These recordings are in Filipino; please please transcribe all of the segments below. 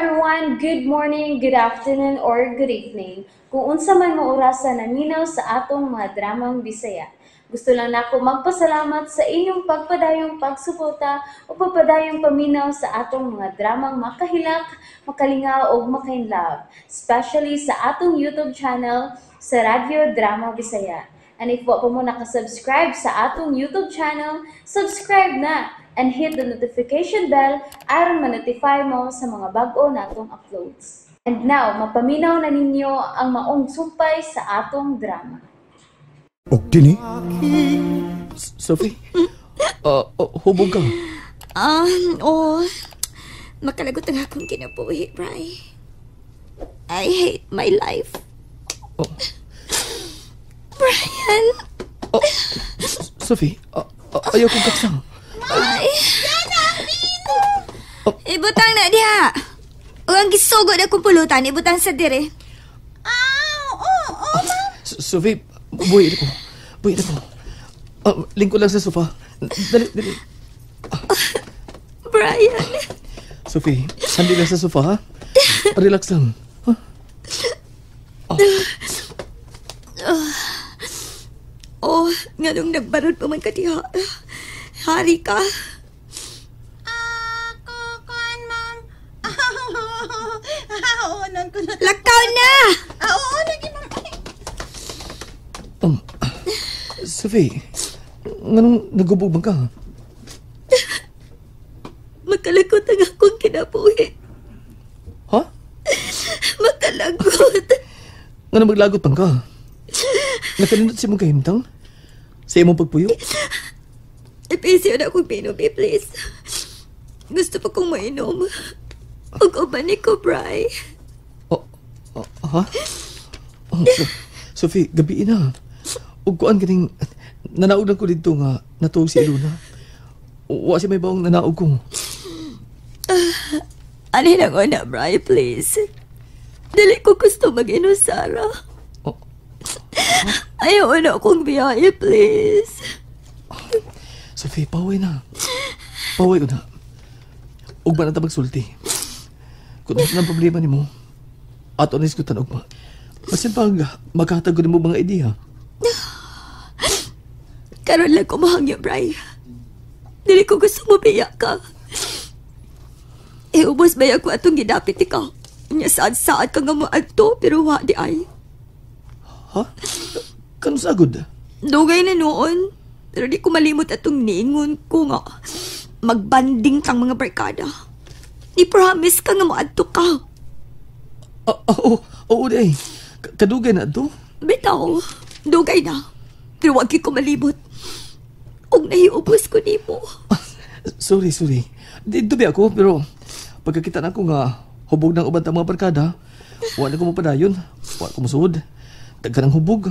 everyone, good morning, good afternoon, or good evening. Kung unsa man mo orasan naminaw sa atong mga dramang Bisaya. Gusto lang nako magpasalamat sa inyong pagpadayong pagsuporta o pagpadayong paminaw sa atong mga dramang makahilak, makalingaw o makainlove, especially sa atong YouTube channel sa Radyo Drama Bisaya. And if wa pa mo nakasubscribe sa atong YouTube channel, subscribe na and hit the notification bell aron ma-notify mo sa mga bag-o natong uploads. And now, mapaminaw na ninyo ang maong sumpay sa atong drama. Og dini? Sophie? Hubog ka? Makalagot ang akong kinabuhi, Bri. I hate my life. Brian! Sophie, ayaw kong kaksang. Ay! Ibutang na diha! O ang gisugod akong pulutan, ibutang sa dire. Ma'am. Sophie, buhay na ko. Lingkod lang sa sofa. Dali. Brian! Sophie, handi lang sa sofa, ha? Relax lang. Nga nung nagbarod pa man ka diha. Hari ka. Kuan, ma'am. Ko na. Lakaw na! Oo, lagi, ma'am. Sophie, nganong nagubog man ka? Makalagot ang akong kinabuhi. Ha? Makalagot. Nganong maglagot man ka? Nakalindot si mong kahimtang? Sa imong pagpuyo? Ipisiyo na akong pinubi, please. Gusto pa kong mainom. Huwag uban ko, Bri. Ha? Sophie, gabi na. Ug kuan ganing nanaog lang ko dito nga natuog si Eluna. Wa si may baong nanaog ko. Ano na ko na, Bri, please. Dali ko gusto mag-inusara. Ayaw na akong biyahe, please. Sophie, paway na. Paway ko na. Ug ba na ta magsulti? Kung ano ang problema ni mo, at onis ko tanog ma. Masin pag maghatag ko mo mga ideya. Karon lang kumahangyo, Bri. Dili ko gusto mo biyak ka. Ubos ba ako atong gidapit ikaw? Nya saad-saad ka nga mo adto, pero wa di ay. Ha? Kanong sagod? Dugay na noon. Pero di ko malimot atong niingon ko nga magbanding kang mga barkada. I-promise ka nga maadto ka. Oo, day. Kadugay na to? Bitaw, dugay na. Pero wag ko malimot. Kung nahiubos ko ni mo. Sorry. Dito ba ako, pero pagkakita na ko nga hubog ng uban mga barkada, wala ko mapadayon. Wala ko musuod. Dagka ng hubog.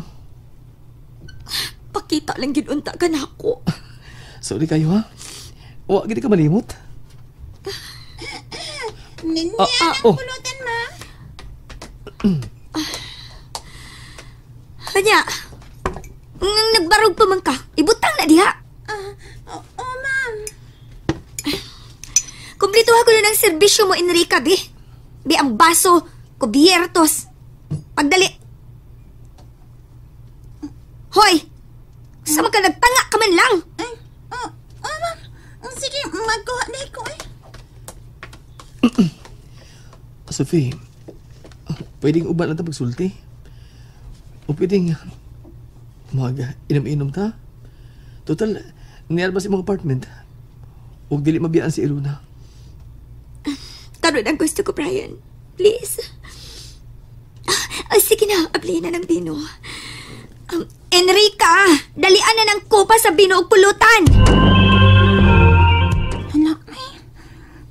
Pakita lang ginunta ka na ako. Sorry kayo, ha? Wala gini ka malimot. Ninya ang pulutan, ma'am. Kanya, nagbarog pa man ka. Ibutang na diha. Ma'am. Kumplito ako na ng serbisyo mo, Enrica, bi. Bi ang baso, kubiertos. Pagdali. Hoy! Sama ka nagtanga ka man lang. Ma'am. Sige, magkuha na ko eh. Sophie, pwedeng uban na ta magsulti? O pwedeng inom-inom ta? Total, niyar ba si mga apartment? Huwag dili mabiyaan si Eluna. Karoon ang gusto ko, Brian. Please. Sige na, abli na ng bino. Enrica, dalian na ng kupa sa bino ug pulutan. Anak,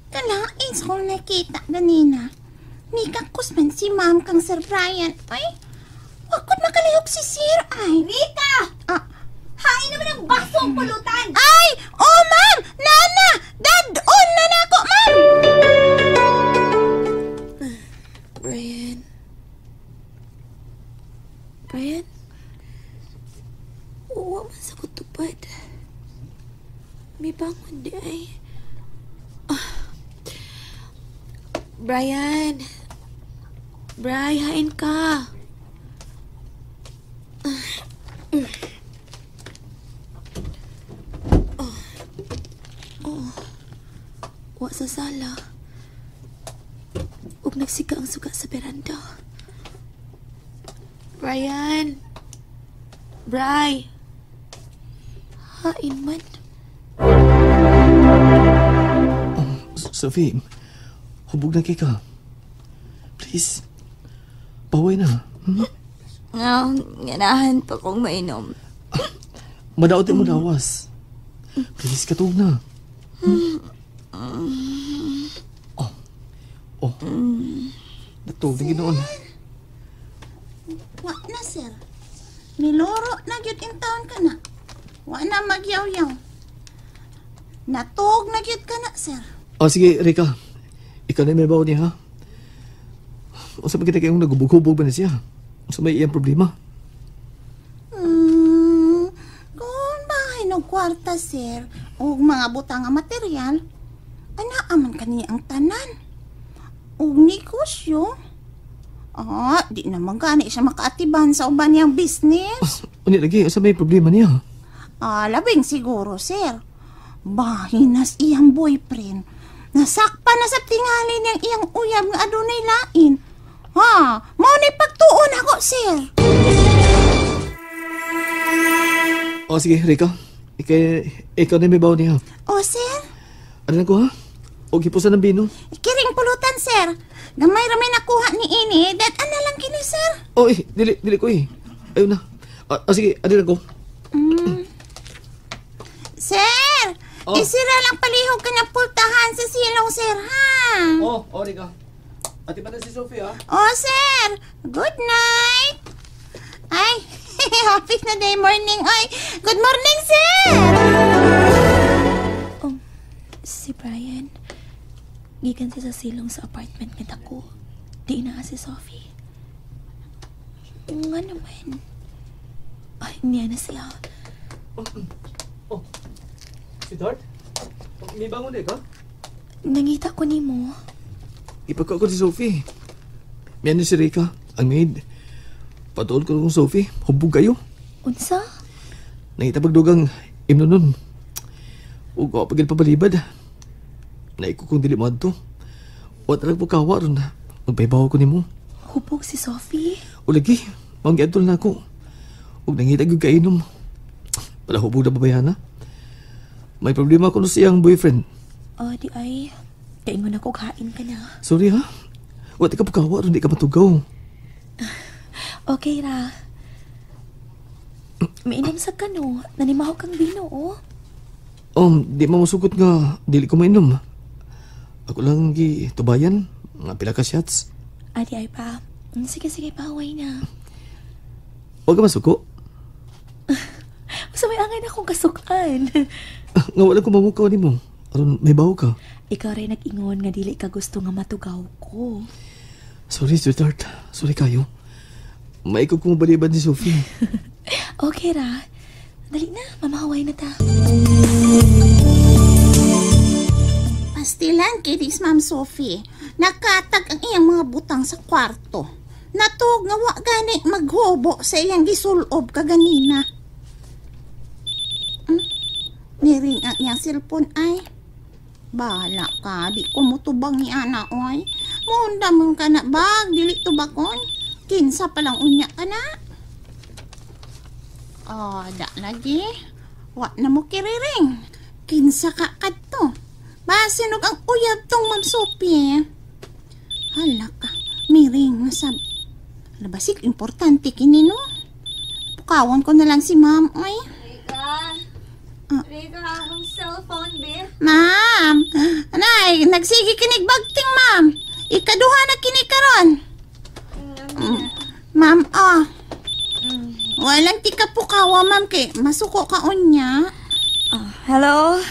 kalain ko nakita ganina. Nikakos man si ma'am kang Sir Brian. Ay, wakot makalihok si Sir ay. Rita! Hain naman ang baso ang pulutan! Ay! Oh, ma'am! Nana! Dad-on na na ako, ma'am! Brian? Uwa man sa kutupad. May bangon di ay. Brian. Bri, hain ka. Wa sa sala. Ug nagsika ang suga sa beranda. Brian. Bri. Hain man. Sophie, hubog na kay ka. Please, paway na. Ganahan pa kong mainom. Madaot mo dawas. Please, katog na. Natog na ginoon. Wa na, sir. Miloro na gyud in town ka na. Wa na magyaw-yaw. Natog na gyud ka na, sir. Sige, Rika. Ikaw na may bawa niya, ha? O sa pagkita kayong nagubog-hubog ba na siya? O sa may iyang problema? Kung bahay ng kwarta, sir, o mga butang nga material, anaaman ka niya ang tanan. O negosyo. Di naman gani siya makaatiban sa uban niyang business. Unya lagi, o sa may problema niya? Labing siguro, sir. Bahinas iyang boyfriend. Nasakpan na sa tingali niyang iyang uyab nga adunay lain. Mao ni pagtuon ako, sir. Sige, Rika. Ikaw na may bawa niya. Sir? Ano lang ko, ha? O gipusan ng bino. Kiring pulutan, sir. Gamay ramay nakuha ni ini. Ano lang kini, sir? Dili ko eh. Ayun na. Sige, ano lang ko. Sir! Isira lang palihog ka na pultahan sa silong, sir, ha? Rika. Ati pa na si Sophie, ha? Sir! Good night! Ay, happy na day morning. Good morning, sir! Si Brian, gikan siya sa silong sa apartment nga dako. Di na si Sophie. Nga naman. Niya na siya. Si Dart? May bangon na ka? Nangita ko ni mo. Ipagka ko si Sophie. May ano si Rika, ang maid. Patuol ko kong Sophie, hubog kayo. Unsa? Nangita pagdugang imno nun. Huwag ko pagil pabalibad. Naiko kong dili mo adto. O talag po kawa ron na. Magpaibaw ko ni mo. Hubog si Sophie? O lagi, manggiadtol na ako. Huwag nangita yung kainom. Wala hubog na babayana. May problema ko na siyang boyfriend. Di ay. Kaingon ako kain ka na. Sorry ha. Wala ka pagkawa ron, di ka matugaw. Okay ra. Mainom sa kano. Nanimaho kang bino, Di mamusugot nga, dili ko mainom. Ako lang tubayan, nga pila ka shots. Di ay pa. Sige, pahaway na. Huwag ka masuko. Basta may angay na akong kasukan. Nga wala ko mamukaw ni mo. Aron may baho ka. Ikaw rin nag-ingon nga dili ka gusto nga matugaw ko. Sorry, sweetheart. Sorry kayo. Maikog ko mabalibad ni Sophie. Okay ra. Dali na, mamahaway na ta. Pastilan kidis, Ma'am Sophie. Nakatag ang iyang mga butang sa kwarto. Natog nga wa gani maghubo sa iyang gisulob kaganina. Niring ang iyang cellphone ay. Bala ka, di ko mutubang ni ana oy. Munda mong ka na bag, dili tubakon. Kinsa palang unya ka na. Da lagi. Wa na mo kiriring. Kinsa ka kadto. Basinog ang uyab tong Ma'am Sophie. Hala ka, miring nasab. Labasik, importante kini no. Pukawan ko na lang si Ma'am, oy. Rika, akong cellphone, be. Ma'am, anay, nagsigi kinig bagting, ma'am. Ikaduha na kinig karon. Ma'am, walang tika pukawa, ma'am, kay masuko ka unya. Hello?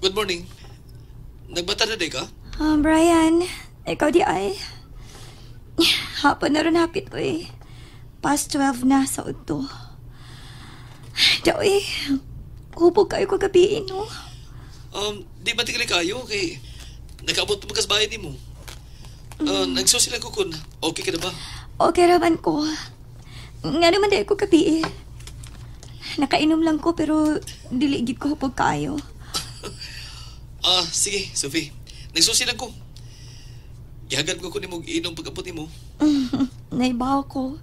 Good morning. Nagbata na di ka? Brian, ikaw di ay. Hapon na rin hapit ko eh. Past 12 na sa uto. Daw eh, hubog kayo kagabiin, no? Di ba tigli kayo kay nakaabot mo kasbayan ni mo? Nagsusi lang ko kun. Okay ka na ba? Okay raman ko. Nga naman dahil ko kapi eh. Nakainom lang ko pero diligid ko hupog kaayo. Sige, Sophie. Nagsusi lang ko. Gihagan ko ni mo inom pagkapot ni mo. Naibaw ko.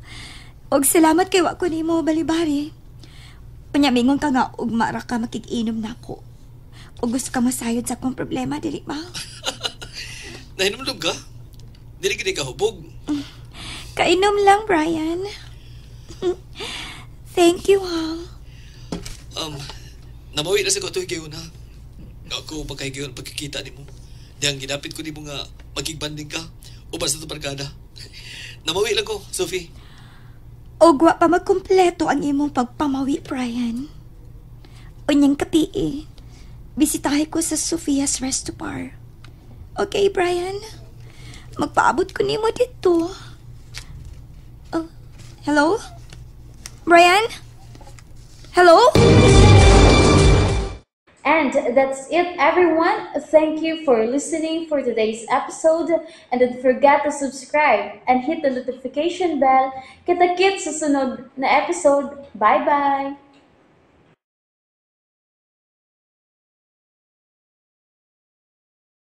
Og salamat kay wa ko nimo balibari. Panyamingon ka nga og mara ka makikinom na ako. O gusto ka masayod sa akong problema, dili ba? Nahinumlog ka? Dili ka hubog. Kainom lang, Brian. Thank you, ha. Namawi na sa ko ito kayo na. Ako pagkaigayon pagkikita ni mo. Diyang ginapit ko ni mo nga magigbanding ka o basta ito barkada. Namawi lang ko, Sophie. Og wa pa magkumpleto ang imong pagpamawi, Brian. Unyang kapi eh. Bisitahin ko sa Sophia's Resto Bar. Okay, Brian? Magpaabot ko nimo dito. Oh, hello? Brian? Hello? And that's it, everyone. Thank you for listening for today's episode. And don't forget to subscribe and hit the notification bell. Kita-kits sa sunod na episode. Bye-bye!